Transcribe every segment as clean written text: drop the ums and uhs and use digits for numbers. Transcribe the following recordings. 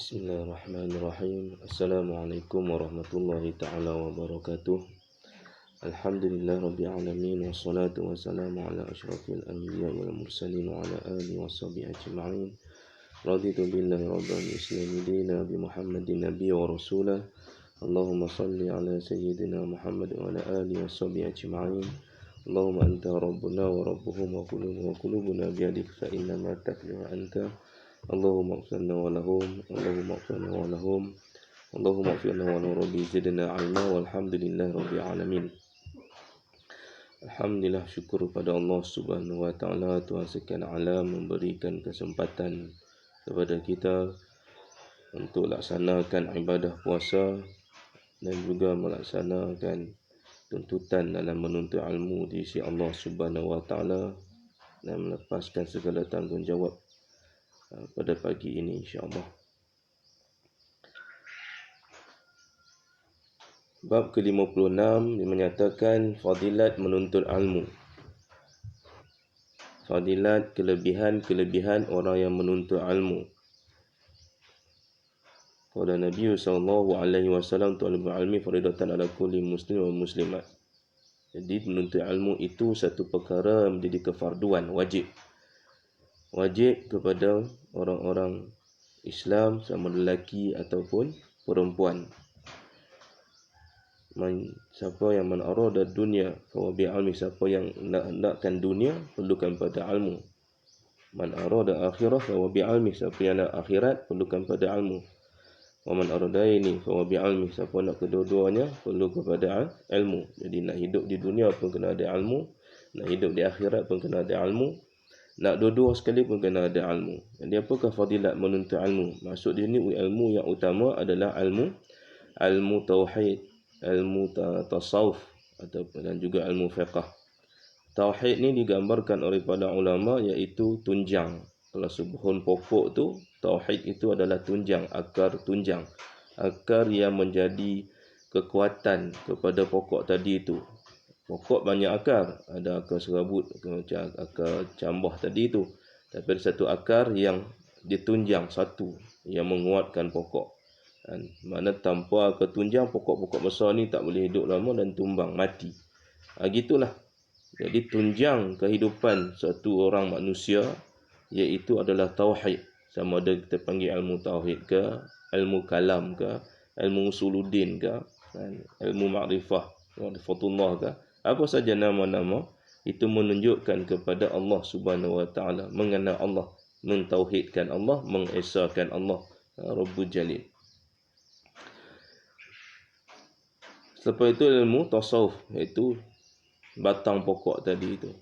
Bismillahirrahmanirrahim. Assalamualaikum warahmatullahi ta'ala wabarakatuh. Alhamdulillah rabbil alamin, wassalatu wassalamu ala asyrafil anbiya wal mursalin wa ala alihi washabihi ajma'in. Raditu billahi rabban islami dina bi Muhammadin nabiyya wa rasulah. Allahumma salli ala sayyidina Muhammad wa ala alihi washabihi ajma'in. Allahumma anta rabbuna wa rabbuhum wa qulubuna biyadik fa innama taflihu anta. Allahumma ighfirna wa lahum, Allahumma ighfirna wa lahum, Allahumma ighfirna wa lahum, Rabbi zidna ilma, walhamdulillahi rabbil alamin. Alhamdulillah, syukur kepada Allah Subhanahu wa taala, Tuhan sekian alam, memberikan kesempatan kepada kita untuk laksanakan ibadah puasa dan juga melaksanakan tuntutan dalam menuntut ilmu di sisi Allah Subhanahu wa taala dan melepaskan segala tanggungjawab pada pagi ini insya-Allah. Bab ke-56 menyatakan fadilat menuntut ilmu. Fadilat, kelebihan orang yang menuntut ilmu. Qala Nabi sallallahu alaihi wasallam talabul ilmi faridatan ala kulli muslim wa muslimat. Jadi menuntut ilmu itu satu perkara menjadi kefarduan, wajib kepada orang-orang Islam sama lelaki ataupun perempuan. Siapa yang arada dunia fa bi ilmi, siapa yang nakkan dunia perlukan pada ilmu. Man arada akhirah fa bi ilmi, siapa yang nak akhirat perlukan pada ilmu. Wa man arada ini fa bi ilmi, siapa nak kedua-duanya perlu kepada ilmu. Jadi nak hidup di dunia pun kena ada ilmu, nak hidup di akhirat pun kena ada ilmu. Nak dua-dua sekali pun kena ada ilmu. Jadi apakah fadilat menuntut ilmu? Maksud di sini ilmu yang utama adalah ilmu tauhid, ilmu tasawuf dan juga ilmu fiqh. Tauhid ni digambarkan oleh para ulama iaitu tunjang. Kalau sebuah pokok tu, tauhid itu adalah tunjang, akar tunjang. Akar yang menjadi kekuatan kepada pokok tadi itu. Pokok banyak akar, ada akar serabut, akar cambah tadi itu. Tapi ada satu akar yang ditunjang, satu yang menguatkan pokok. Mana tanpa akar tunjang, pokok-pokok besar ni tak boleh hidup lama dan tumbang, mati. Gitulah. Jadi tunjang kehidupan satu orang manusia iaitu adalah tauhid. Sama ada kita panggil ilmu tauhid ke, ilmu kalam ke, ilmu usuluddin ke, ilmu ma'rifah, ma'rifatullah ke. Apa saja nama-nama itu menunjukkan kepada Allah Subhanahu wa taala, mengenal Allah, mentauhidkan Allah, mengesahkan Allah Rabbul Jalil. Selepas itu ilmu tasawuf, iaitu batang pokok tadi itu,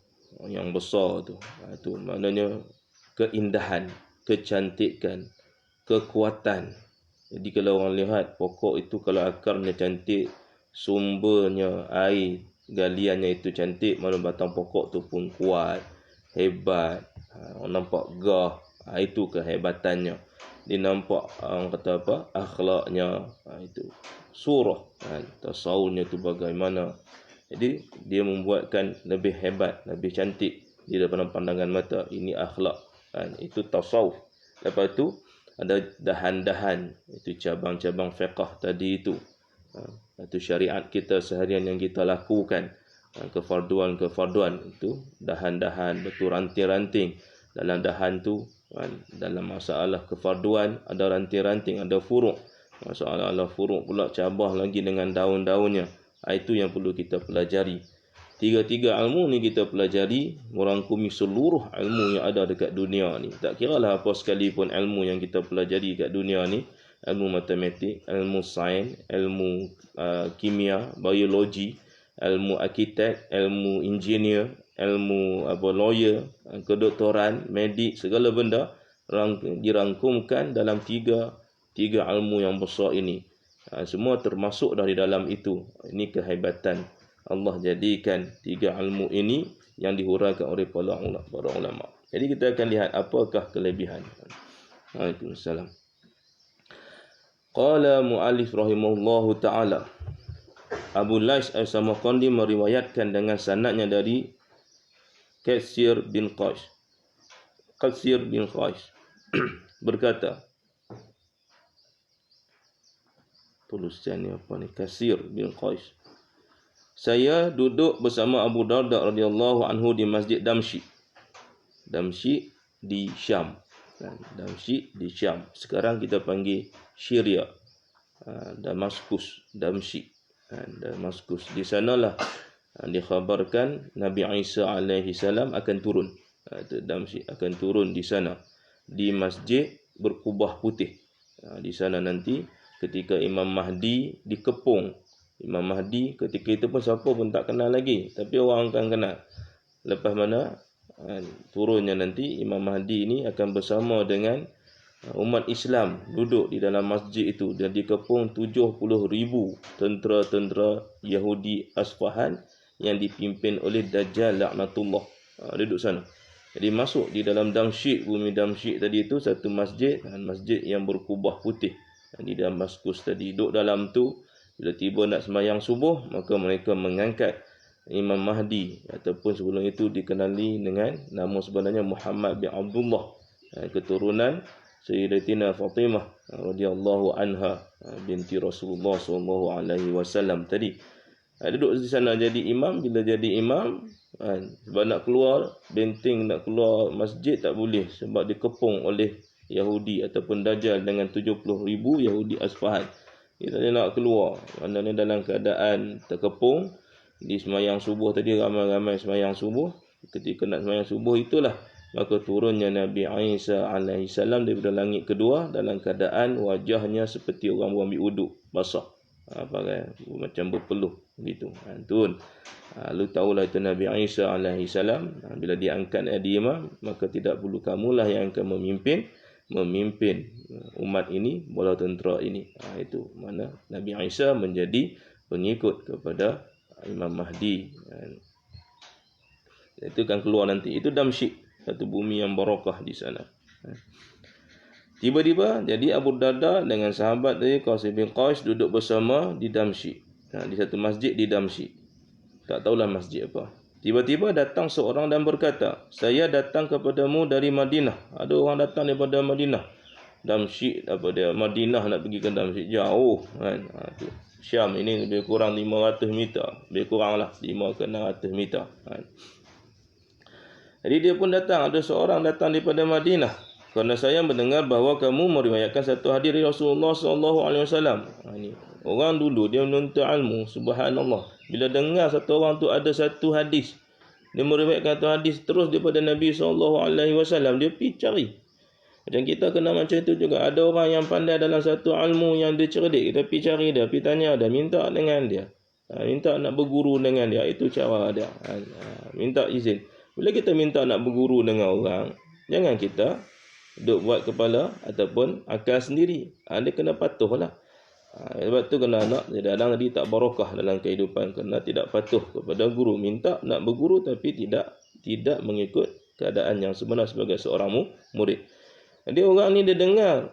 yang besar tu. Itu maknanya keindahan, kecantikan, kekuatan. Jadi kalau orang lihat pokok itu, kalau akarnya cantik, sumbernya air, galiannya itu cantik, malah batang pokok tu pun kuat, hebat. Orang nampak gah, itu kehebatannya. Dia nampak orang kata apa? Akhlaknya, itu surah, tasawufnya tu bagaimana. Jadi dia membuatkan lebih hebat, lebih cantik di depan pandangan mata. Ini akhlak, itu tasawuf. Lepas tu ada dahan-dahan, itu cabang-cabang fiqh tadi itu. Itu syariat kita seharian yang kita lakukan, kefarduan itu dahan-dahan, betul ranting-ranting. Dalam dahan tu, dalam masalah kefarduan ada ranting-ranting, ada furuk. Masalah furuk pula cabah lagi dengan daun-daunnya. Itu yang perlu kita pelajari. Tiga-tiga ilmu ni kita pelajari, merangkumi seluruh ilmu yang ada dekat dunia ni. Tak kiralah apa sekalipun ilmu yang kita pelajari dekat dunia ni, ilmu matematik, ilmu sains, ilmu kimia, biologi, ilmu arkitek, ilmu engineer, ilmu lawyer, kedoktoran, medik, segala benda dirangkumkan dalam tiga ilmu yang besar ini. Semua termasuk dari dalam itu. Ini kehebatan Allah jadikan tiga ilmu ini yang dihuraikan oleh para ulama. Jadi kita akan lihat apakah kelebihan. Waalaikumsalam. Qala mu'allif rahimahullahu ta'ala, Abu Lais al-Samarqandi meriwayatkan dengan sanadnya dari Qasir bin Qais berkata, tulisannya apa ni? Kasir bin Qais. Saya duduk bersama Abu Darda radhiyallahu anhu di Masjid Damsyik. Damsyik di Syam. Damsyik di Syam. Sekarang kita panggil Syria. Damaskus, Damsyik. Damaskus. Di sanalah dikhabarkan Nabi Isa alaihi salam akan turun. Damsyik akan turun di sana. Di masjid berkubah putih. Di sana nanti ketika Imam Mahdi dikepung. Imam Mahdi ketika itu pun siapa pun tak kenal lagi, tapi orang akan kenal. Lepas mana turunnya nanti Imam Mahdi ini akan bersama dengan umat Islam duduk di dalam masjid itu dan dikepung 70,000 tentera-tentera Yahudi Asfahan yang dipimpin oleh Dajjal laknatullah. Duduk sana. Jadi masuk di dalam Damsyik, bumi Damsyik tadi itu satu masjid, masjid yang berkubah putih di Damaskus tadi. Duduk dalam tu. Bila tiba nak sembahyang subuh, maka mereka mengangkat Imam Mahdi, ataupun sebelum itu dikenali dengan nama sebenarnya Muhammad bin Abdullah, keturunan Sayyidatina Fatimah radhiyallahu anha binti Rasulullah sallallahu alaihi wasallam tadi. Duduk di sana jadi imam. Bila jadi imam, sebab nak keluar benteng, nak keluar masjid tak boleh sebab dikepung oleh Yahudi ataupun Dajjal dengan 70,000 Yahudi Asfahan. Kita nak keluar, maknanya dalam keadaan terkepung. Di semayang subuh tadi ramai-ramai semayang subuh. Ketika nak semayang subuh itulah maka turunnya Nabi Isa alaihi salam daripada langit kedua dalam keadaan wajahnya seperti orang ambil uduk basah, pakai macam berpeluh gitu. Turun. Lu tahulah itu Nabi Isa alaihi salam bila diangkat jadi imam, maka tidak perlu kamulah yang akan memimpin umat ini, bola tentera ini. Itu mana Nabi Isa menjadi pengikut kepada Imam Mahdi. Itu kan keluar nanti. Itu Damsyik, satu bumi yang barakah di sana. Tiba-tiba jadi Abu Darda dengan sahabat tadi Qais bin Qais duduk bersama di Damsyik. Di satu masjid di Damsyik. Tak tahulah masjid apa. Tiba-tiba datang seorang dan berkata, saya datang kepadamu dari Madinah. Ada orang datang daripada Madinah. Damsyik daripada Madinah nak pergi ke Damsyik jauh kan. Syam ini lebih kurang 500 meter. Lebih kurang lah 5 ke 600 meter kan. Jadi dia pun datang. Ada seorang datang daripada Madinah. Kerana saya mendengar bahawa kamu meriwayatkan satu hadis dari Rasulullah SAW. Ini orang dulu dia menuntut ilmu, subhanallah. Bila dengar satu orang tu ada satu hadis, dia meriwayatkan satu hadis terus daripada Nabi SAW, dia pergi cari. Macam kita kena macam itu juga. Ada orang yang pandai dalam satu ilmu yang dia cerdik, kita pergi cari dia, pergi tanya dia, minta dengan dia, minta nak berguru dengan dia. Itu cara dia. Minta izin. Bila kita minta nak berguru dengan orang, jangan kita duk buat kepala ataupun akal sendiri. Dia kena patuhlah. Sebab tu kena nak kadang-kadang tadi tak barakah dalam kehidupan kerana tidak patuh kepada guru. Minta nak berguru tapi tidak mengikut keadaan yang sebenar sebagai seorang murid. Jadi orang ni dia dengar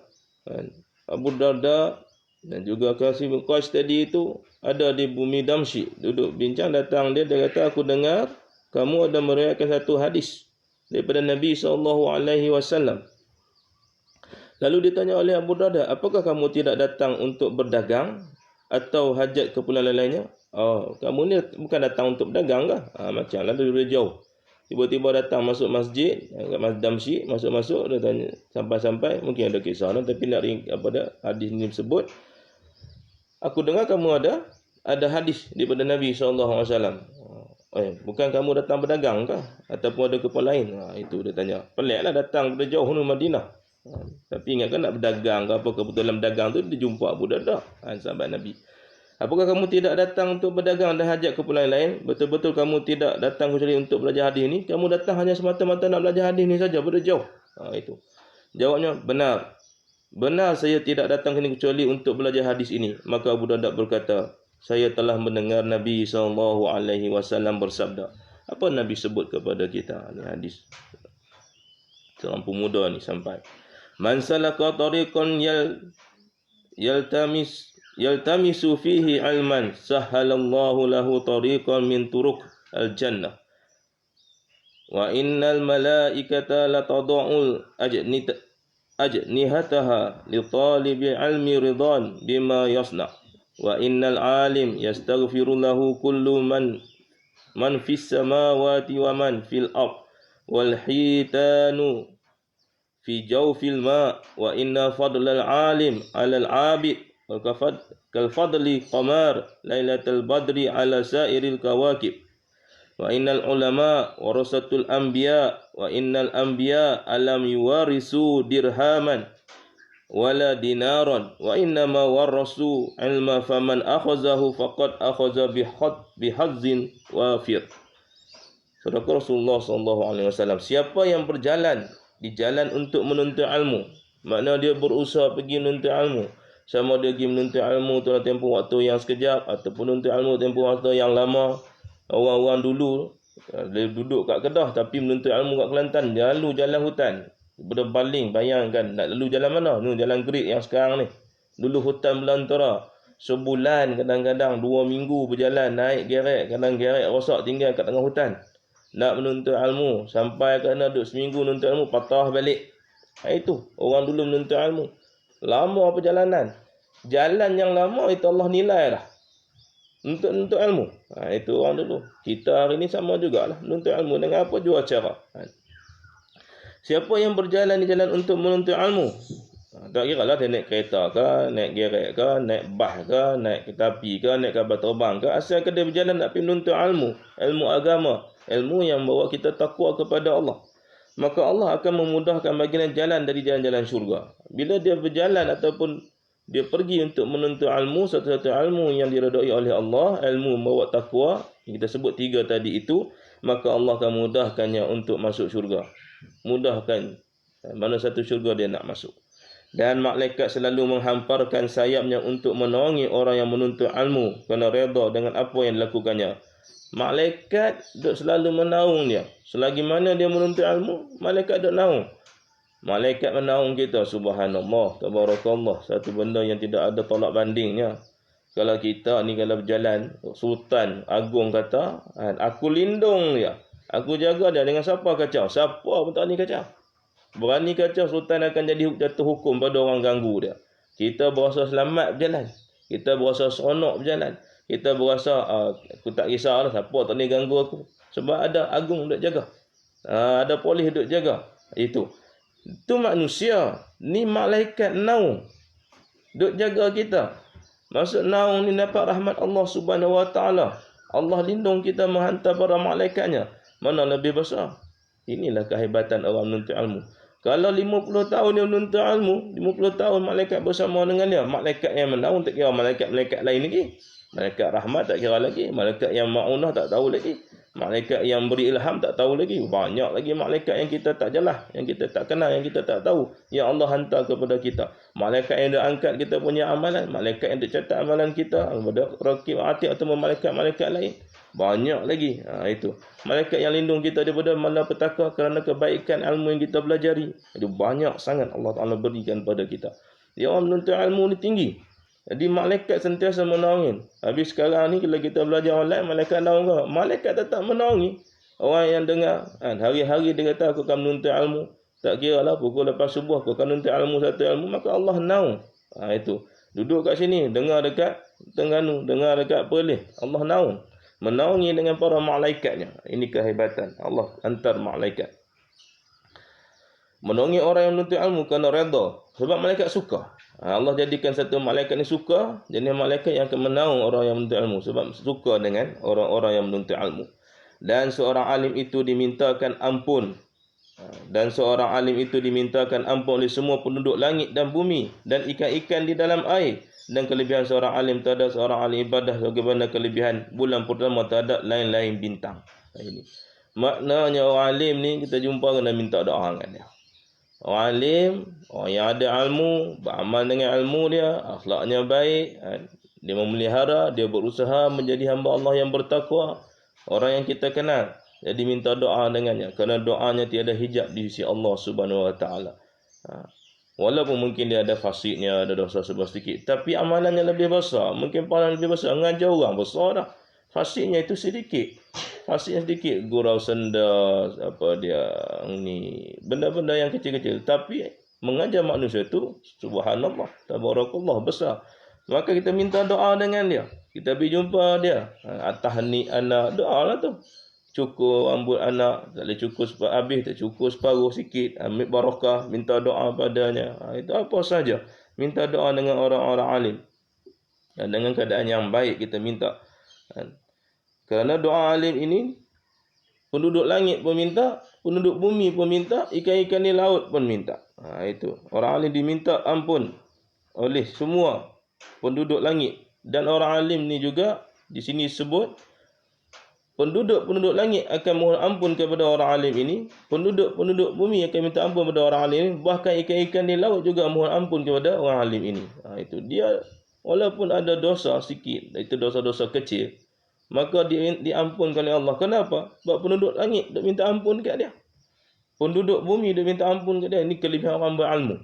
Abu Darda dan juga Qais bin Qais tadi itu ada di bumi Damsyik, duduk bincang. Datang dia kata, aku dengar kamu ada meriwayatkan satu hadis daripada Nabi SAW. Lalu ditanya oleh Abu Darda, apakah kamu tidak datang untuk berdagang atau hajat keperluan lainnya? Kamu ni bukan datang untuk berdagang kah? Macamlah dari jauh. Tiba-tiba datang masuk masjid, Masjid Damsyik, masuk-masuk dia tanya sampai-sampai mungkin ada kisah tapi nak hadis ni sebut. Aku dengar kamu ada hadis daripada Nabi SAW. Bukan kamu datang berdagang kah ataupun ada keperluan lain? Itu dia tanya. Peliklah datang dari jauh dari Madinah. Tapi ingatkan nak berdagang ke apa, kebetulan berdagang tu dia jumpa Abu Darda, sahabat Nabi. Apakah kamu tidak datang untuk berdagang dan hajat keperluan lain? Betul-betul kamu tidak datang kecuali untuk belajar hadis ni? Kamu datang hanya semata-mata nak belajar hadis ni saja, pada jauh. Itu. Jawabnya, benar. Benar saya tidak datang ke sini kecuali untuk belajar hadis ini. Maka Abu Darda berkata, saya telah mendengar Nabi SAW bersabda. Apa Nabi sebut kepada kita? Ini hadis. Seorang pemuda ni sampai. Man salaka tariqan yaltamisu fihi ilman sahhalallahu lahu tariqan min turuq al-jannah. Wa innal malaikata la tad'ul ajnihataha li talibi ilmi ridan bima yasna. wa innal alim yastaghfiru lahu kullu man fis samawati wa man fil ard wal hitanu fi jawfil ma wa inna fadlal alim 'alal 'abid wa kal fadli qamar lailatul badri 'ala sairil kawakib wa innal ulama warasatul anbiya wa innal anbiya alam yuwarisu dirhaman wala dinaran wa innama warasu ilma faman akhazahu faqad akhaza bihazzin wafir. Saudara Rasulullah SAW, siapa yang berjalan di jalan untuk menuntut ilmu, makna dia berusaha pergi menuntut ilmu, sama dia pergi menuntut ilmu dalam tempoh waktu yang sekejap ataupun menuntut ilmu tempoh waktu yang lama. Orang-orang dulu dia duduk kat Kedah tapi menuntut ilmu kat Kelantan, dia lalu jalan hutan. Berbaling, bayangkan nak lalu jalan mana? Ni jalan Great yang sekarang ni. Dulu hutan belantara. Sebulan, kadang-kadang 2 minggu berjalan, naik gerek, kadang gerek rosak tinggal kat tengah hutan. Nak menuntut ilmu, sampai kena duduk seminggu menuntut ilmu, patah balik. Itu orang dulu menuntut ilmu. Lama perjalanan. Jalan yang lama itu Allah nilai dah. Untuk ilmu. Itu orang dulu. Kita hari ni sama jugalah. Menuntut ilmu dengan apa jua cara. Siapa yang berjalan di jalan untuk menuntut ilmu, tak kira lah dia naik kereta ke, naik gerek ke, naik bas ke, naik kereta api ke, naik kapal terbang ke, asalkan dia berjalan nak pergi menuntut ilmu, ilmu agama, ilmu yang membawa kita takwa kepada Allah, maka Allah akan memudahkan baginya jalan dari jalan-jalan syurga. Bila dia berjalan ataupun dia pergi untuk menuntut ilmu, satu-satu ilmu yang diredai oleh Allah, ilmu membawa takwa, yang kita sebut 3 tadi itu, maka Allah akan mudahkannya untuk masuk syurga. Mudahkan mana satu syurga dia nak masuk. Dan malaikat selalu menghamparkan sayapnya untuk menaungi orang yang menuntut ilmu kerana redha dengan apa yang dilakukannya. Malaikat duk selalu menaung dia. Selagi mana dia menuntut ilmu, malaikat duk naung. Malaikat menaung kita, subhanallah, tabarakallah, satu benda yang tidak ada tolak bandingnya. Kalau kita ni kalau berjalan, Sultan Agung kata, aku lindung dia, aku jaga dia, dengan siapa kacau? Siapa pun tak ni kacau. Berani kacau, Sultan akan jadi jatuh hukum pada orang ganggu dia. Kita berasa selamat berjalan. Kita berasa seronok berjalan. Kita berasa, aku tak kisah lah, siapa tak ni ganggu aku. Sebab ada agung duk jaga. Ada polis duk jaga. Itu manusia. Ni malaikat naung duk jaga kita. Maksud naung ni dapat rahmat Allah Subhanahu Wa Taala. Allah lindung kita menghantar para malaikatnya. Mana lebih besar? Inilah kehebatan orang menuntut ilmu. Kalau 50 tahun dia menuntut ilmu, 50 tahun malaikat bersama dengan dia. Malaikat yang menaung tak kira malaikat-malaikat lain lagi. Malaikat rahmat tak kira lagi. Malaikat yang ma'unah tak tahu lagi. Malaikat yang beri ilham tak tahu lagi. Banyak lagi malaikat yang kita tak jelas, yang kita tak kenal, yang kita tak tahu, yang Allah hantar kepada kita. Malaikat yang dia angkat kita punya amalan, malaikat yang dia catat amalan kita, daripada rakib atid atau malaikat-malaikat lain. Banyak lagi. Itu malaikat yang lindung kita daripada malapetaka kerana kebaikan ilmu yang kita pelajari. Itu banyak sangat Allah Taala berikan pada kita. Dia orang menuntut ilmu ni tinggi. Jadi malaikat sentiasa menaungi. Habis sekarang ni kalau kita belajar online, malaikat naung ke? Malaikat tetap menaungi. Orang yang dengar, hari-hari dia kata aku akan menuntut ilmu. Tak kira lah pukul lepas subuh aku akan menuntut ilmu satu ilmu, maka Allah naung. Itu. Duduk kat sini, dengar dekat Terengganu, dengar dekat Perlis. Allah naung. Menaungi dengan para malaikatnya. Ini kehebatan Allah hantar malaikat. Menaungi orang yang menuntut ilmu kerana redha. Sebab malaikat suka. Allah jadikan satu malaikat ni suka, jenis malaikat yang akan menaung orang yang menuntut ilmu. Sebab suka dengan orang-orang yang menuntut ilmu. Dan seorang alim itu dimintakan ampun. Dan seorang alim itu dimintakan ampun oleh semua penduduk langit dan bumi. Dan ikan-ikan di dalam air. Dan kelebihan seorang alim terhadap seorang alim ibadah bagaimana kelebihan bulan purnama terhadap lain-lain bintang. Ini maknanya orang alim ni kita jumpa kena minta doa dengan dia. Orang alim, orang yang ada ilmu, beramal dengan ilmu dia, akhlaknya baik, dia memelihara, dia berusaha menjadi hamba Allah yang bertakwa, orang yang kita kenal. Jadi minta doa dengannya, kerana doanya tiada hijab di sisi Allah Subhanahu Wa Taala. Walaupun mungkin dia ada fasidnya, ada dosa sedikit, tapi amalannya lebih besar. Mungkin pahala lebih besar. Mengajar orang besar dah. Fasidnya itu sedikit. Fasidnya sedikit. Gurau senda, apa dia ni, benda-benda yang kecil-kecil. Tapi mengajar manusia itu, subhanallah, tabarakallah, besar. Maka kita minta doa dengan dia. Kita pergi jumpa dia. Atas ni anak, doa lah tu. Cukur rambut anak, tak boleh cukur habis, tak cukur separuh sikit. Ambil barakah, minta doa padanya. Itu apa saja. Minta doa dengan orang-orang alim. Dan dengan keadaan yang baik kita minta. Kerana doa alim ini, penduduk langit pun minta, penduduk bumi pun minta, ikan-ikan di laut pun minta. Itu. Orang alim diminta ampun oleh semua penduduk langit. Dan orang alim ni juga di sini sebut penduduk-penduduk langit akan mohon ampun kepada orang alim ini, penduduk-penduduk bumi akan minta ampun kepada orang alim ini, bahkan ikan-ikan di laut juga mohon ampun kepada orang alim ini. Itu dia, walaupun ada dosa sikit, itu dosa-dosa kecil, maka diampunkan oleh Allah. Kenapa? Sebab penduduk langit duk minta ampun kat dia. Penduduk bumi duk minta ampun kat dia. Ini kelebihan orang berilmu.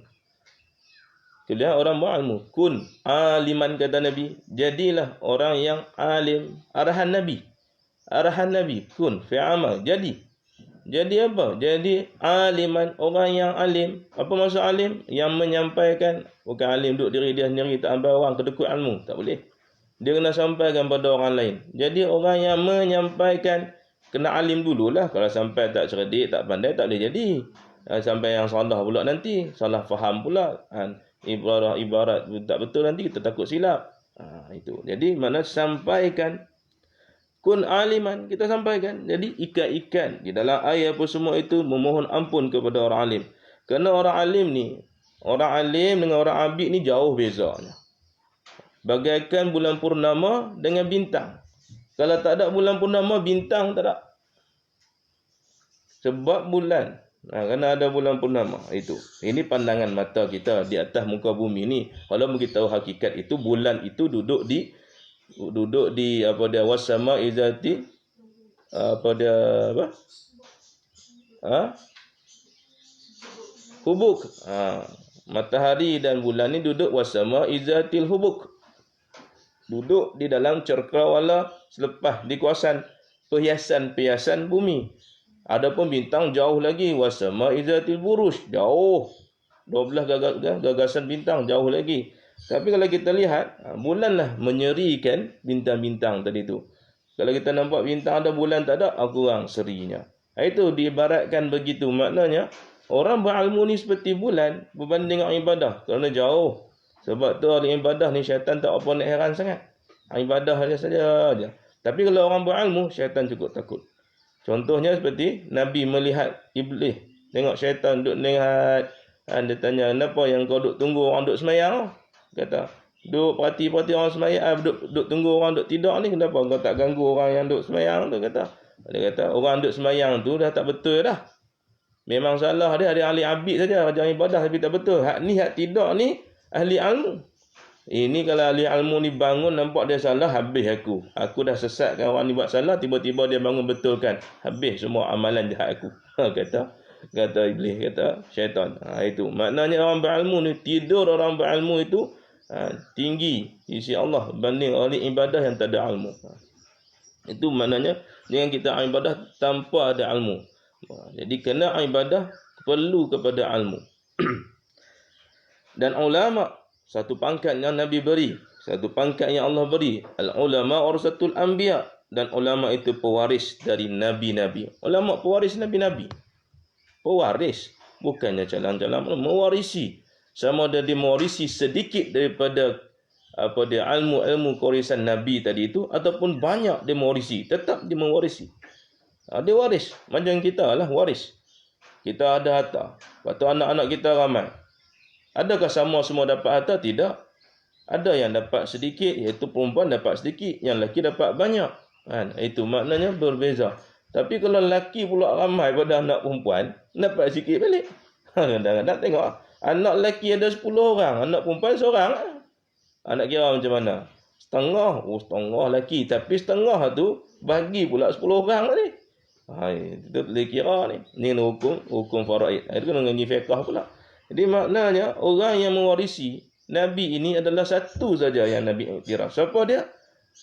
Kelebihan orang berilmu. Kun aliman, kata Nabi. Jadilah orang yang alim. Arahan Nabi. Arahan Nabi. Kun fi'amal. Jadi apa? Jadi aliman. Orang yang alim. Apa maksud alim? Yang menyampaikan. Bukan alim duduk diri dia sendiri. Tak ambil orang kedekut ilmu. Tak boleh. Dia kena sampaikan pada orang lain. Jadi orang yang menyampaikan. Kena alim dululah. Kalau sampai tak cerdik, tak pandai, tak boleh jadi. Sampai yang salah pula nanti. Salah faham pula. Ibarat tak betul nanti kita takut silap. Itu. Jadi mana sampaikan. Kun aliman, kita sampaikan. Jadi ikan-ikan di dalam air apa semua itu memohon ampun kepada orang alim. Kerana orang alim ni, orang alim dengan orang abid ni jauh bezanya. Bagaikan bulan purnama dengan bintang. Kalau tak ada bulan purnama, bintang tak ada. Sebab bulan. Kerana ada bulan purnama. Itu. Ini pandangan mata kita di atas muka bumi ni. Kalau kita tahu hakikat itu, bulan itu duduk di apa dia, wasama izati, apa dia, apa? Hubuk. Matahari dan bulan ni duduk wasama izatil hubuk. Duduk di dalam cakrawala selepas di kawasan perhiasan-perhiasan bumi. Adapun bintang jauh lagi, wasama izatil buruj, jauh. 12 gagasan bintang jauh lagi. Tapi kalau kita lihat, bulanlah menyerikan bintang-bintang tadi tu. Kalau kita nampak bintang ada, bulan tak ada, kurang serinya. Itu diibaratkan begitu. Maknanya orang berilmu ni seperti bulan berbanding dengan ibadah. Kerana jauh. Sebab tu ahli ibadah ni syaitan tak apa nak heran sangat. Ibadah saja. Tapi kalau orang berilmu, syaitan cukup takut. Contohnya seperti Nabi melihat iblis. Tengok syaitan duduk lihat. Dia tanya, kenapa yang kau duduk tunggu orang duduk semayang? Kata, duduk perhati-perhati orang semayang. Duduk tunggu orang duduk tidur ni. Kenapa kau tak ganggu orang yang duduk semayang tu? Kata. Dia kata, orang duduk semayang tu dah tak betul dah. Memang salah dia. Dia ahli abid saja. Kerja ibadah tapi tak betul. Hak tidur ni ahli ilmu. Ini kalau ahli ilmu ni bangun nampak dia salah, habis aku. Aku dah sesatkan orang ni buat salah, tiba-tiba dia bangun betulkan. Habis semua amalan jahat aku. Kata iblis, kata syaitan. Itu. Maknanya orang berilmu ni, tidur orang berilmu itu tinggi di sisi Allah banding ahli ibadah yang tak ada ilmu. Itu maknanya dengan kita ibadah tanpa ada ilmu. Jadi kena ibadah perlu kepada ilmu. Dan ulama, satu pangkat yang Nabi beri, satu pangkat yang Allah beri. Al-ulama warasatul anbiya. Dan ulama itu pewaris dari nabi-nabi. Ulama pewaris nabi-nabi. Pewaris. Bukannya jalan-jalan, mewarisi. Sama ada dia mewarisi sedikit daripada apa dia, ilmu-ilmu kewarisan Nabi tadi itu, ataupun banyak dia mewarisi. Tetap dia mewarisi. Dia waris. Macam kita lah waris. Kita ada harta. Lepas tu anak-anak kita ramai. Adakah semua dapat harta? Tidak. Ada yang dapat sedikit, iaitu perempuan dapat sedikit, yang lelaki dapat banyak. Itu maknanya berbeza. Tapi kalau lelaki pula ramai pada anak perempuan, dapat sikit balik. Kadang-kadang tengok, anak lelaki ada 10 orang, anak perempuan seorang. Nak kira macam mana? Setengah. Setengah lelaki. Tapi setengah tu bagi pula 10 orang tadi. Itu boleh kira ni. Ni hukum faraid. Itu kena ngaji fiqh pula. Jadi maknanya orang yang mewarisi Nabi ini adalah satu saja yang Nabi iktiraf. Siapa dia?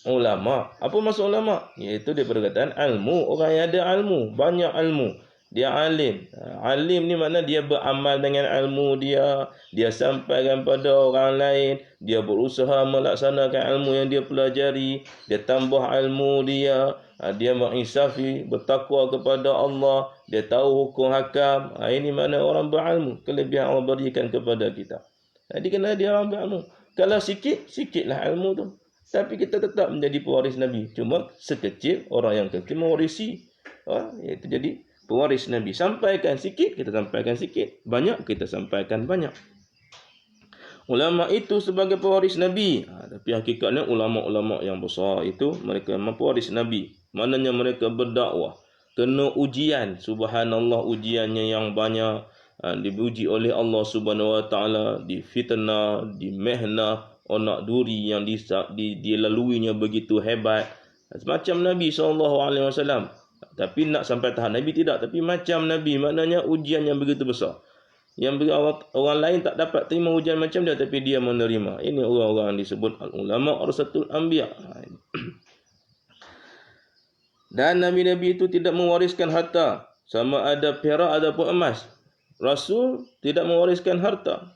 Ulama. Apa maksud ulama? Iaitu dia perkataan ilmu. Orang yang ada ilmu, banyak ilmu. Dia alim. Alim ni makna dia beramal dengan ilmu dia, dia sampaikan pada orang lain, dia berusaha melaksanakan ilmu yang dia pelajari, dia tambah ilmu dia, dia menginsafi, bertakwa kepada Allah, dia tahu hukum hakam. Ini mana orang berilmu, kelebihan Allah berikan kepada kita. Jadi kena dia orang berilmu. Kalau sikit, sikitlah ilmu tu. Tapi kita tetap menjadi pewaris Nabi. Cuma sekecil, orang yang kecil mewarisi. Iaitu jadi pewaris Nabi. Sampaikan sikit, kita sampaikan sikit. Banyak, kita sampaikan banyak. Ulama itu sebagai pewaris Nabi. Tapi hakikatnya ulama-ulama yang besar itu, mereka memang pewaris Nabi. Maknanya mereka berdakwah. Kena ujian. Subhanallah, ujiannya yang banyak. Diuji oleh Allah Subhanahu Wa Taala, difitnah, dimehnah, onak duri yang dilaluinya begitu hebat. Macam Nabi SAW. Tapi nak sampai tahap Nabi tidak. Tapi macam Nabi, maknanya ujian yang begitu besar. Yang orang lain tak dapat terima ujian macam dia, tapi dia menerima. Ini orang-orang disebut al-ulama warasatul anbiya. Dan Nabi-Nabi itu tidak mewariskan harta, sama ada perak ataupun emas. Rasul tidak mewariskan harta.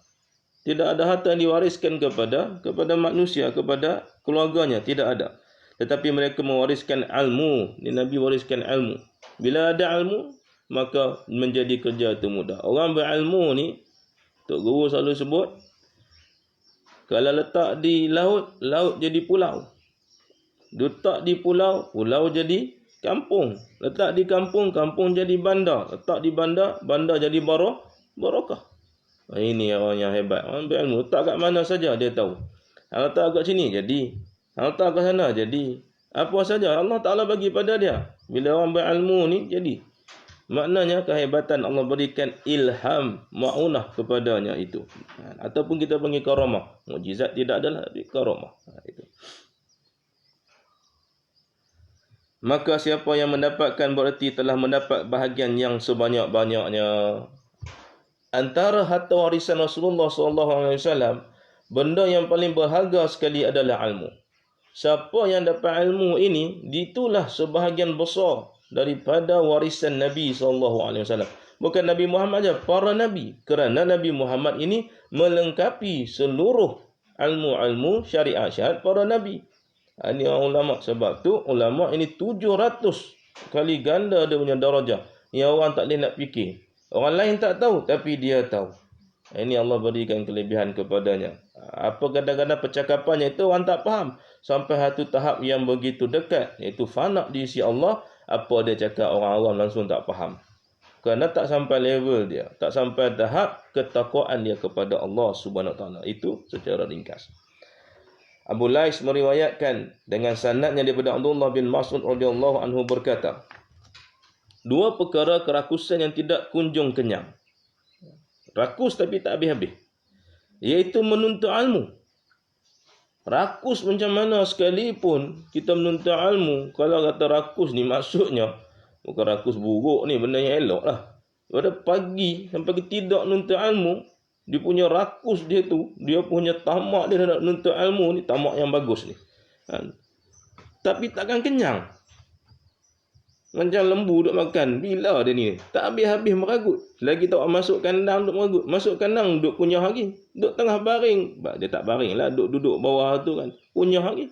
Tidak ada harta yang diwariskan kepada manusia, kepada keluarganya. Tidak ada. Tetapi mereka mewariskan ilmu. Nabi wariskan ilmu. Bila ada ilmu, maka menjadi kerja itu mudah. Orang berilmu ni, Tok Guru selalu sebut, kalau letak di laut, laut jadi pulau. Letak di pulau, pulau jadi kampung. Letak di kampung, kampung jadi bandar. Letak di bandar, bandar jadi barakah. Ini orang yang hebat. Orang berilmu, letak kat mana saja dia tahu. Kalau letak kat sini, jadi. Kalau letak kat sana, jadi. Apa saja Allah Ta'ala bagi pada dia. Bila orang berilmu ni, jadi. Maknanya kehebatan Allah berikan ilham, ma'unah kepadanya itu. Ataupun kita panggil karamah. Mukjizat tidak adalah, tapi karamah. Itu. Maka siapa yang mendapatkan berarti telah mendapat bahagian yang sebanyak-banyaknya. Antara harta warisan Rasulullah SAW, benda yang paling berharga sekali adalah ilmu. Siapa yang dapat ilmu ini, itulah sebahagian besar daripada warisan Nabi SAW. Bukan Nabi Muhammad saja, para Nabi. Kerana Nabi Muhammad ini melengkapi seluruh ilmu-ilmu syariat para Nabi. Ini ulama. Sebab tu ulama ini 700 kali ganda dia punya darajah. Yang orang tak boleh nak fikir. Orang lain tak tahu, tapi dia tahu. Ini Allah berikan kelebihan kepadanya. Apa kadang-kadang percakapannya itu orang tak faham. Sampai satu tahap yang begitu dekat, iaitu fana di sisi Allah, apa dia cakap orang awam langsung tak faham. Kerana tak sampai level dia. Tak sampai tahap ketakwaan dia kepada Allah Subhanahu Wa Taala. Itu secara ringkas. Abu Lais meriwayatkan dengan sanadnya daripada Abdullah bin Mas'ud radhiyallahu anhu berkata, dua perkara kerakusan yang tidak kunjung kenyang. Rakus tapi tak habis-habis. Iaitu menuntut ilmu. Rakus macam mana sekalipun kita menuntut ilmu, kalau kata rakus ni maksudnya, bukan rakus buruk ni, benda yang elok lah. Pada pagi sampai ke tidak menuntut ilmu, dia punya rakus dia tu, dia punya tamak dia nak menuntut ilmu ni, tamak yang bagus ni. Tapi takkan kenyang. Macam lembu duk makan. Bila dia ni? Tak habis-habis meragut. Lagi tak masuk kandang duk meragut. Masuk kandang duk punya lagi. Duk tengah baring. Dia tak baring lah. Duduk bawah tu kan. Punya lagi.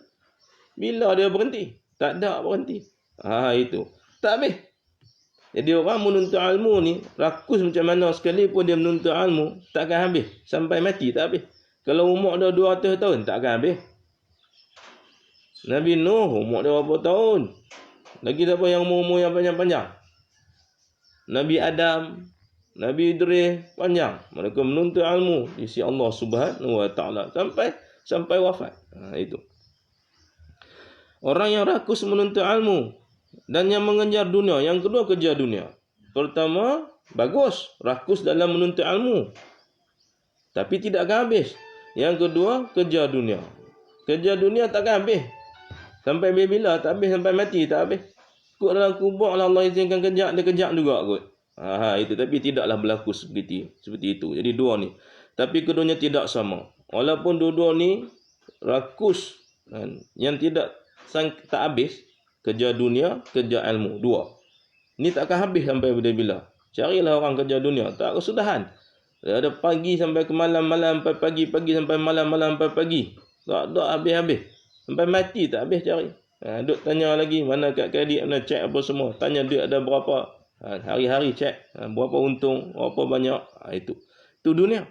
Bila dia berhenti? Tak ada berhenti. Itu. Tak habis. Jadi orang menuntut ilmu ni, rakus macam mana sekalipun dia menuntut ilmu, takkan habis. Sampai mati tak habis. Kalau umur dia 200 tahun, takkan habis. Nabi Nuh umur dia berapa tahun? Lagi siapa yang umur yang panjang-panjang? Nabi Adam, Nabi Idris, panjang. Mereka menuntut ilmu di sisi Allah Subhanahu Wa Taala sampai wafat. Itu. Orang yang rakus menuntut ilmu dan yang mengejar dunia. Yang kedua, kejar dunia. Pertama, bagus, rakus dalam menuntut ilmu. Tapi tidak akan habis. Yang kedua, kejar dunia. Kejar dunia takkan habis. Sampai bila tak habis, sampai mati tak habis. Kot dalam kubur Allah izinkan kejap, dia kejap juga kot. Itu. Tapi tidaklah berlaku seperti itu. Jadi dua ni. Tapi keduanya tidak sama. Walaupun dua-dua ni rakus, yang tak habis, kejar dunia, kejar ilmu. Dua. Ni takkan habis sampai bila-bila. Carilah orang kerja dunia. Tak kesudahan. Ada pagi sampai ke malam, malam sampai pagi, pagi sampai malam, malam sampai pagi. Tak habis-habis. Sampai mati tak habis cari. Duk tanya lagi mana kad kredit, mana cek apa semua. Tanya duit ada berapa. Hari-hari cek. Berapa untung, berapa banyak. Itu dunia.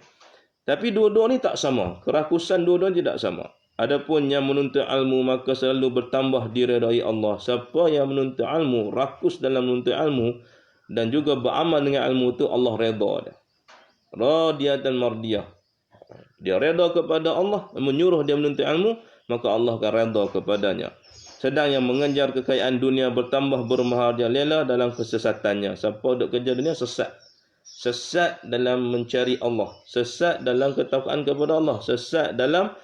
Tapi dua-dua ni tak sama. Kerakusan dua-dua tidak sama. Adapun yang menuntut ilmu maka selalu bertambah diredai Allah. Siapa yang menuntut ilmu, rakus dalam menuntut ilmu dan juga beramal dengan ilmu itu, Allah redha dia. Radiyatan mardiyah. Dia redha kepada Allah, menyuruh dia menuntut ilmu, maka Allah akan redha kepadanya. Sedang yang mengejar kekayaan dunia bertambah bermaharajalela dalam kesesatannya. Siapa duk kerja dunia sesat. Sesat dalam mencari Allah, sesat dalam ketakwaan kepada Allah, sesat dalam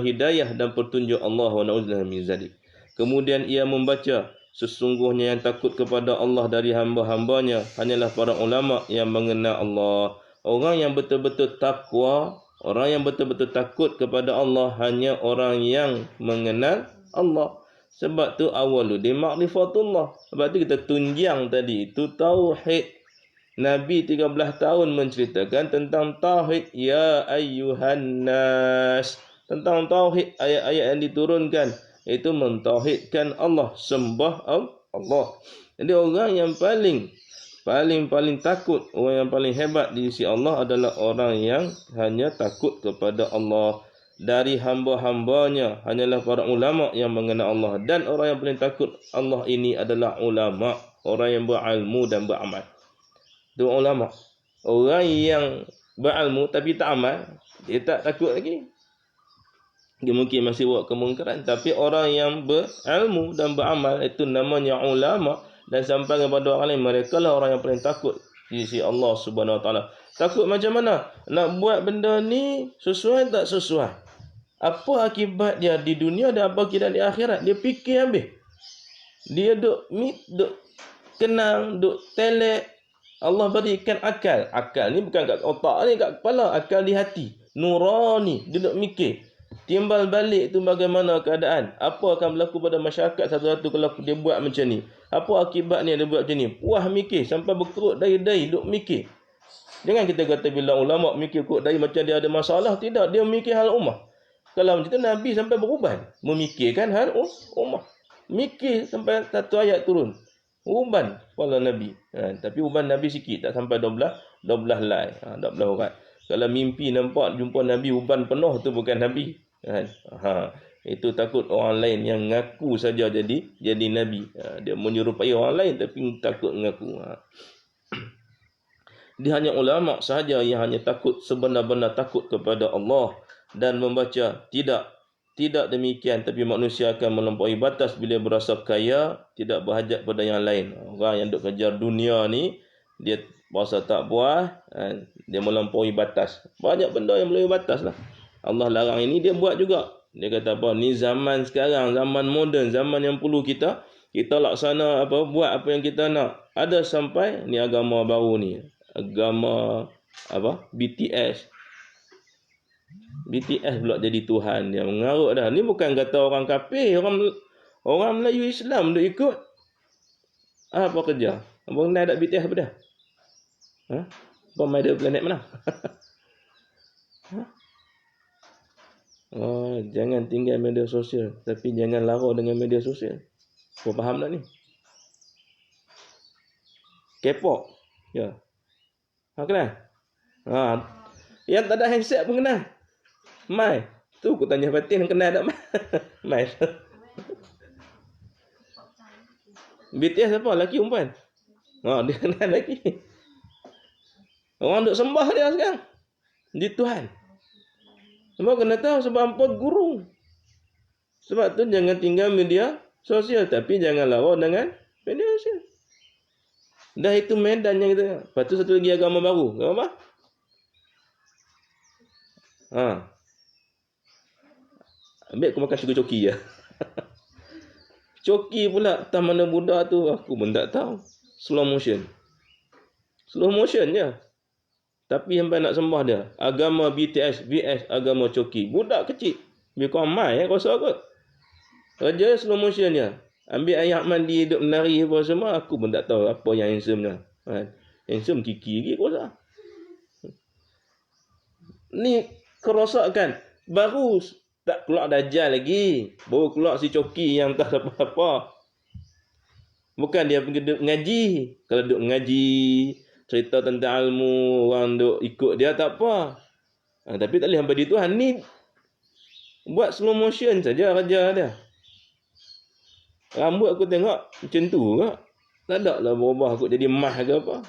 hidayah dan petunjuk Allah wa na'udzubillah min zalik. Kemudian ia membaca, sesungguhnya yang takut kepada Allah dari hamba-hambanya hanyalah para ulama yang mengenal Allah. Orang yang betul-betul takwa, orang yang betul-betul takut kepada Allah hanya orang yang mengenal Allah. Sebab tu awaludin ma'rifatullah. Sebab tu kita tunjang tadi itu tauhid. Nabi 13 tahun menceritakan tentang tauhid, ya ayyuhan nas. Tentang tauhid, ayat-ayat yang diturunkan itu mentauhidkan Allah, sembah Allah. Jadi orang yang paling takut, orang yang paling hebat di sisi Allah adalah orang yang hanya takut kepada Allah. Dari hamba-hambanya hanyalah para ulama yang mengenal Allah. Dan orang yang paling takut Allah ini adalah ulama, orang yang berilmu dan beramal. Itu ulama. Orang yang berilmu tapi tak amal, dia tak takut lagi. Dia mungkin masih buat kemungkaran. Tapi orang yang berilmu dan beramal, itu namanya ulama. Dan sampai kepada orang lain, mereka lah orang yang paling takut di sisi Allah Subhanahu Wa Taala. Takut macam mana? Nak buat benda ni sesuai tak sesuai? Apa akibat dia di dunia dan apa akibat di akhirat? Dia fikir habis. Dia duk kenang, duk telek. Allah berikan akal. Akal ni bukan kat otak ni, kat kepala. Akal di hati. Nurani. Dia duk mikir. Timbal balik tu bagaimana keadaan. Apa akan berlaku pada masyarakat satu-satu kalau dia buat macam ni. Apa akibatnya dia buat macam ni. Puas mikir. Sampai berkerut dahi-dahi. Duk mikir. Jangan kita kata bila ulama mikir kerut dahi macam dia ada masalah. Tidak. Dia mikir hal ummah. Kalau macam tu Nabi sampai beruban. Memikirkan hal ummah. Mikir sampai satu ayat turun. Uban kepala Nabi. Tapi uban Nabi sikit. Tak sampai 12 helai. 12 orang. Kalau mimpi nampak jumpa Nabi uban penuh tu bukan Nabi. Itu takut orang lain yang ngaku saja jadi Nabi. Dia menyerupai orang lain tapi takut mengaku. Dia hanya ulama sahaja yang hanya takut sebenar-benar takut kepada Allah dan membaca. Tidak demikian, tapi manusia akan melampaui batas bila berasa kaya, tidak berhajat pada yang lain. Orang yang duk kejar dunia ni, dia berasa tak puas, dia melampaui batas. Banyak benda yang melampaui batas lah. Allah larang ini, dia buat juga. Dia kata apa? Ni zaman sekarang, zaman moden, zaman yang perlu kita laksana buat apa yang kita nak. Ada sampai ni agama baru ni. Agama BTS pula jadi Tuhan. Dia mengarut dah. Ni bukan kata orang kafir, orang Melayu Islam duk ikut. Apa kerja? Abang kenal tak BTS apa dah? Abang main dari planet mana? Jangan tinggal media sosial, tapi jangan lara dengan media sosial. Kau faham tak ni? K-pop. Ya. Kenal? Yang tak ada handset pun kenal. Mai. Tu aku tanya Fatin kenal tak Mai? BTS apa? Lelaki perempuan? Dia kenal lagi. Orang duk sembah dia sekarang. Dia Tuhan. Sebab kena tahu sebab apa guru. Sebab tu jangan tinggal media sosial. Tapi jangan lawan dengan media sosial. Dah itu medan yang kita. Lepas tu satu lagi agama baru. Agama apa? Ambil aku makan sugar coki je. Coki pula tak mana budak tu. Aku pun tak tahu. Slow motion je. Tapi sampai nak sembah dia. Agama BTS, VS, agama coki. Budak kecil. Biar kau mai kau rasa kot. Kerja slow motion je. Ambil ayat mandi, duduk menari apa semua. Aku pun tak tahu apa yang handsome dia. Handsome kiki lagi kuasa. Ni kerosakan. Baru tak keluar Dajjal lagi. Baru keluar si coki yang tak apa-apa. Bukan dia pergi duduk ngaji. Kalau duduk ngaji, cerita tentang ilmu, orang duduk ikut dia tak apa. Tapi tak boleh hamba di Tuhan. Ni buat slow motion saja kerja dia. Rambut aku tengok macam tu ke. Tak ada lah berubah aku jadi emas ke apa.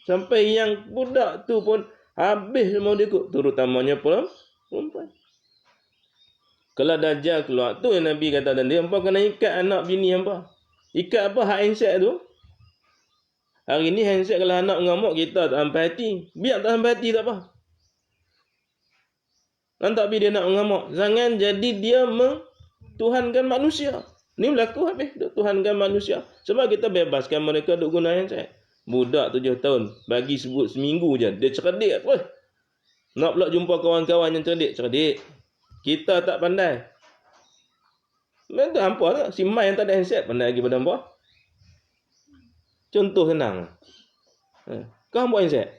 Sampai yang budak tu pun habis semua dia ikut. Terutamanya perempuan. Kalau Dajjal keluar tu yang Nabi kata tadi, hampa kena ikat anak bini hampa. Ikat apa? Hak handset tu. Hari ni handset kalau anak mengamuk kita tak sampai hati. Biar tak sampai hati tak apa. Nanti dia nak mengamuk. Jangan jadi dia tuhankan manusia. Ni berlaku habis tuhankan manusia. Sebab kita bebaskan mereka duk guna handset. Budak 7 tahun bagi sebut seminggu je dia cerdik apa? Nak pula jumpa kawan-kawan yang cerdik. Kita tak pandai. Betul hampa tak? Si Mai yang tak ada handset pandai lagi pada hampa. Contoh senang. Kau hampa handset.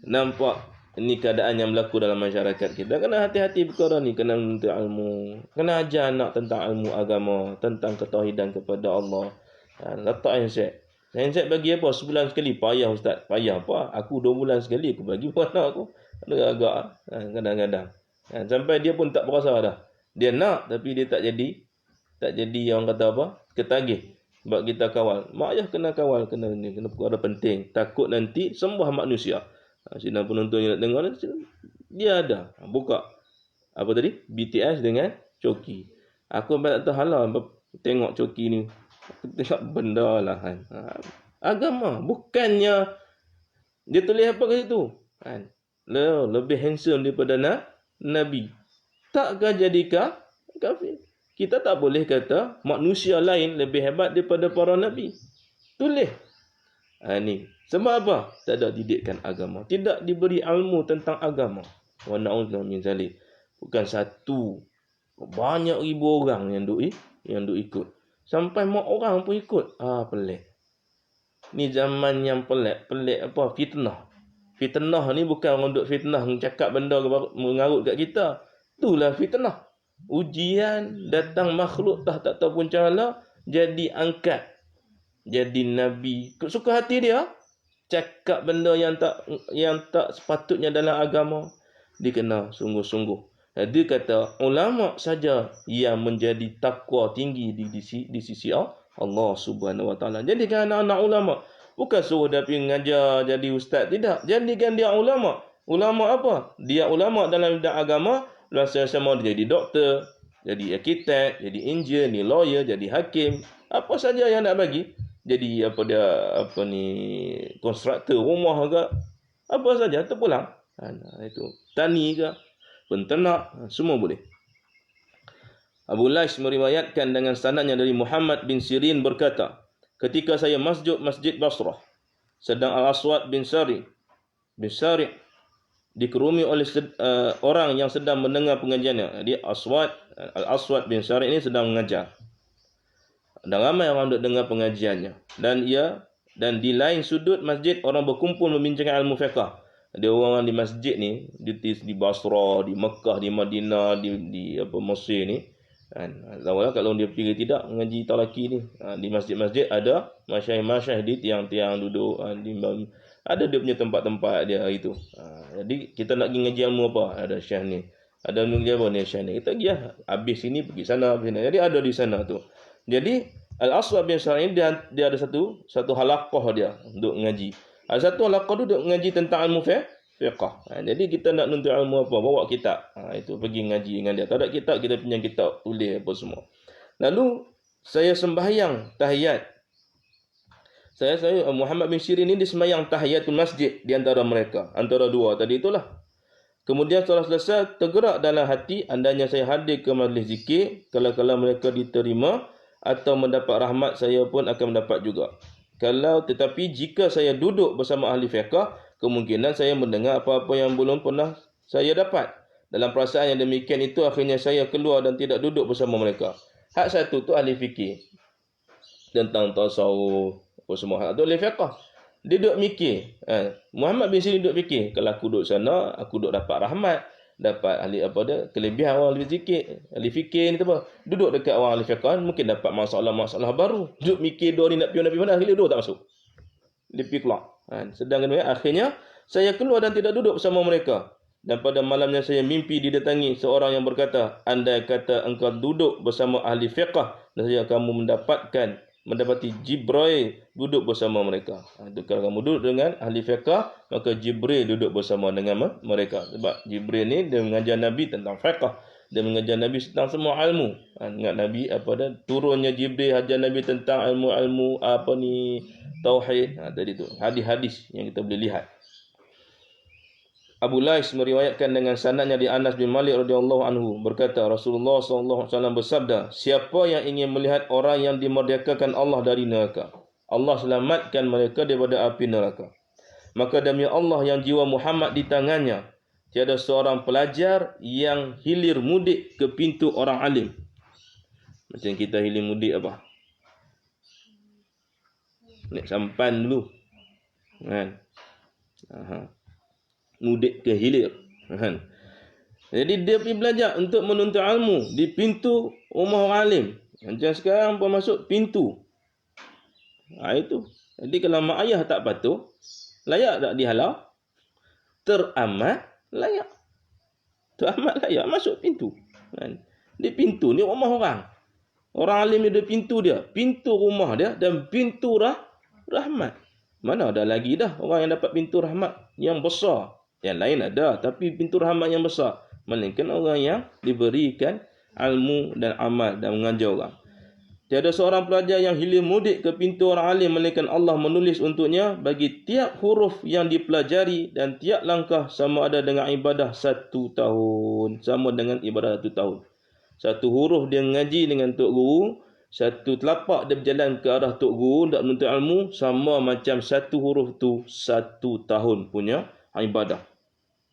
Nampak ini keadaan yang berlaku dalam masyarakat kita. Kena hati-hati perkara ni, kena menuntut ilmu, kena ajar anak tentang ilmu agama, tentang ketauhidan kepada Allah. Letak handset. Handset bagi apa? Sebulan sekali. Payah ustaz. Payah apa? Aku 2 bulan sekali aku bagi mana aku. Agak kadang-kadang. Sampai dia pun tak berasa dah. Dia nak tapi dia tak jadi orang kata apa? Ketagih. Sebab kita kawal. Mak ayah kena kawal, kena perkara penting. Takut nanti sembah manusia. Sidang penonton yang nak dengar dia ada buka apa tadi? BTS dengan coki. Aku tak tahu halah tengok coki ni. Aku tengok benda lah kan. Agama bukannya dia tulis apa kat situ kan. Lebih handsome daripada Nabi. Takkah jadikah kafir? Kita tak boleh kata manusia lain lebih hebat daripada para nabi. Tulis. Ni sebab apa? Tak ada didikan agama. Tidak diberi ilmu tentang agama. Wa na'udzu min zalik. Bukan satu. Banyak ribu orang yang duk ikut. Sampai mak orang pun ikut. Pelik. Ni zaman yang pelik. Pelik apa? Fitnah. Fitnah ni bukan orang duk fitnah cakap benda mengarut kat kita. Itulah fitnah. Ujian datang makhluk tak tahu punca Allah jadi angkat. Jadi nabi. Suka hati dia cakap benda yang tak sepatutnya dalam agama, dia kena sungguh-sungguh. Dia kata ulama saja yang menjadi takwa tinggi di sisi Allah Subhanahu Wa Taala. Jadikan anak-anak ulama, bukan suruh dia pergi mengajar jadi ustaz, tidak. Jadikan dia ulama. Ulama apa? Dia ulama dalam bidang agama, sama dia jadi doktor, jadi arkitek, jadi engineer, ni lawyer, jadi hakim, apa saja yang nak bagi. Jadi konstruktor rumah ke, apa saja terpulang. Itu tani ke, penternak, semua boleh. Abu Lais meriwayatkan dengan sanadnya dari Muhammad bin Sirin berkata, ketika saya masjid Basrah, sedang Al-Aswad bin Sari dikerumuni oleh orang yang sedang mendengar pengajiannya. Jadi Al-Aswad bin Sari ini sedang mengajar. Dan ramai orang duk dengar pengajiannya. Dan di lain sudut masjid orang berkumpul membincangkan ilmu fiqh. Ada orang di masjid ni di Basrah, di Mekah, di Madinah, di Mesir ni. Zaman kalau dia pergi tidak mengaji talaki ni. Di masjid-masjid ada masyayikh di tiang-tiang duduk ada dia punya tempat-tempat dia itu. Jadi kita nak pergi ngaji ilmu apa? Ada syekh ni. Ada mengaji apa ni syekh ni. Kita pergi habis sini pergi sana, pergi sana. Jadi ada di sana tu. Jadi Al-Aswad bin Sa'id dia ada satu halaqah dia untuk mengaji. Ada satu halaqah tu untuk mengaji tentang ilmu fiqh. Jadi kita nak nuntut ilmu apa? Bawa kitab. Itu pergi ngaji dengan dia. Tak ada kitab, kita pinjam kitab, tulis apa semua. Lalu saya sembahyang tahiyat. Saya Muhammad bin Sirin ini sembahyang tahiyatul masjid di antara mereka. Antara dua tadi itulah. Kemudian setelah selesai tergerak dalam hati, andainya saya hadir ke majlis zikir, kala-kala mereka diterima atau mendapat rahmat, saya pun akan mendapat juga. Tetapi jika saya duduk bersama ahli fiqh, kemungkinan saya mendengar apa-apa yang belum pernah saya dapat. Dalam perasaan yang demikian itu, akhirnya saya keluar dan tidak duduk bersama mereka. Hak satu tu ahli fikir. tentang tasawuf apa semua hal tu oleh fiqh. Dia duduk mikir. Muhammad bin Sirin duduk fikir, kalau aku duduk sana, aku duduk dapat rahmat, dapat ahli apa dia, kelebihan orang ahli zikir, ahli fikir ni tu apa. Duduk dekat orang ahli fiqh mungkin dapat masalah-masalah baru. Duduk mikir dua ni nak pergi mana, akhirnya dua tak masuk. Dia pergi keluar. Sedangkan akhirnya saya keluar dan tidak duduk bersama mereka. Dan pada malamnya saya mimpi didatangi seorang yang berkata, andai kata engkau duduk bersama ahli fiqh, nescaya kamu mendapati Jibril duduk bersama mereka. Itu kalau kamu duduk dengan ahli fiqh, maka Jibril duduk bersama dengan mereka. Sebab Jibril ni dia mengajar Nabi tentang fiqh, dia mengajar Nabi tentang semua ilmu. Ingat Nabi apa dah turunnya Jibril ajar Nabi tentang ilmu-ilmu apa ni tauhid. Tadi tu hadis-hadis yang kita boleh lihat. Abu Lais meriwayatkan dengan sanadnya di Anas bin Malik radhiyallahu anhu berkata, Rasulullah sallallahu alaihi wasallam bersabda, siapa yang ingin melihat orang yang dimerdekakan Allah dari neraka, Allah selamatkan mereka daripada api neraka. Maka demi Allah yang jiwa Muhammad di tangannya, tiada seorang pelajar yang hilir mudik ke pintu orang alim. Macam kita hilir mudik apa? Naik sampan dulu. Kan? Mudik ke hilir. Jadi dia pergi belajar untuk menuntut ilmu di pintu rumah orang alim. Macam sekarang pun masuk pintu. Itu. Jadi kalau mak ayah tak patuh, layak tak dihalau? Teramat layak. Teramat layak masuk pintu. Di pintu ni rumah orang. Orang alim ni ada pintu dia, pintu rumah dia dan pintu rahmat. Mana ada lagi dah orang yang dapat pintu rahmat yang besar. Yang lain ada, tapi pintu rahmat yang besar. Melainkan orang yang diberikan ilmu dan amal dan mengajar orang. Tiada seorang pelajar yang hilir mudik ke pintu orang alim, melainkan Allah menulis untuknya bagi tiap huruf yang dipelajari dan tiap langkah sama ada dengan ibadah 1 tahun. Sama dengan ibadah 1 tahun. 1 huruf dia mengaji dengan Tok Guru, 1 telapak dia berjalan ke arah Tok Guru untuk menuntut ilmu, sama macam 1 huruf tu 1 tahun punya ibadah.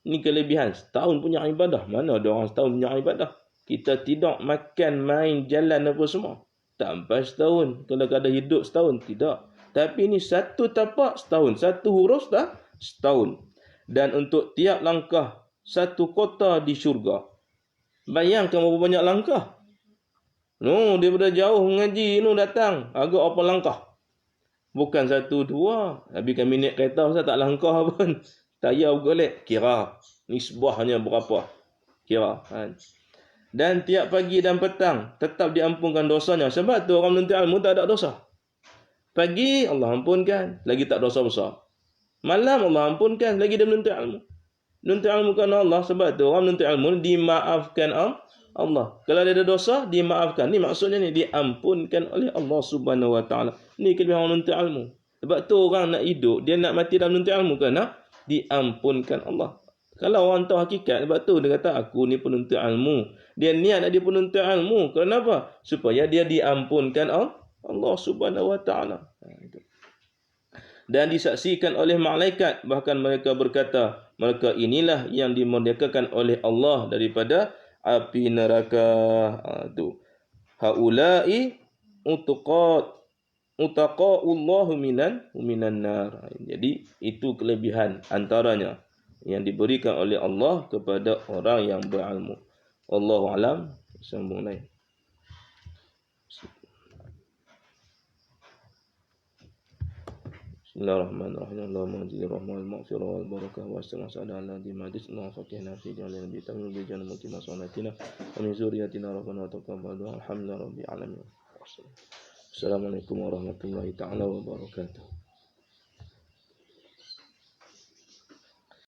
Ini kelebihan setahun punya ibadah. Mana ada orang setahun punya ibadah? Kita tidak makan, main, jalan apa semua. Tak sampai setahun. Kalau ada hidup setahun, tidak. Tapi ini 1 tapak setahun. 1 huruf dah setahun. Dan untuk tiap langkah 1 kota di syurga. Bayangkan berapa banyak langkah. Daripada jauh mengaji, datang. Agak apa langkah? Bukan 1, 2. Habiskan minit kereta, saya tak langkah pun. Tayar golek, kira. Nisbahnya berapa? Kira. Dan tiap pagi dan petang, tetap diampunkan dosanya. Sebab tu orang menuntut ilmu tak ada dosa. Pagi, Allah ampunkan. Lagi tak dosa besar. Malam, Allah ampunkan. Lagi dia menuntut ilmu. Menuntut ilmu kerana Allah. Sebab tu orang menuntut ilmu dimaafkan Allah. Kalau dia ada dosa, dimaafkan. Ni maksudnya ni, diampunkan oleh Allah subhanahu wa ta'ala. Ni kelebihan orang menuntut ilmu. Sebab tu orang nak hidup, dia nak mati dalam menuntut ilmu kerana diampunkan Allah. Kalau orang tahu hakikat, sebab tu dia kata aku ni penuntut ilmu. Dia niat nak dia penuntut ilmu. Kenapa? Supaya dia diampunkan Allah subhanahu wa ta'ala. Dan disaksikan oleh malaikat. Bahkan mereka berkata, mereka inilah yang dimerdekakan oleh Allah daripada api neraka. Haulai utaqa'ullahu minan nar. Jadi itu kelebihan antaranya yang diberikan oleh Allah kepada orang yang berilmu. Wallahu alam. Sambung lain. Bismillahirrahmanirrahim. Allahumma jil rahmah wal maghfirah wal barakah wa asna sada ala di majlis na fakihna fi jalil bi tamil bi jannah mutima sanatina wa min zuriyatina rabbana taqabbal du'a alhamdulillahi rabbil alamin. Assalamualaikum warahmatullahi taala wabarakatuh.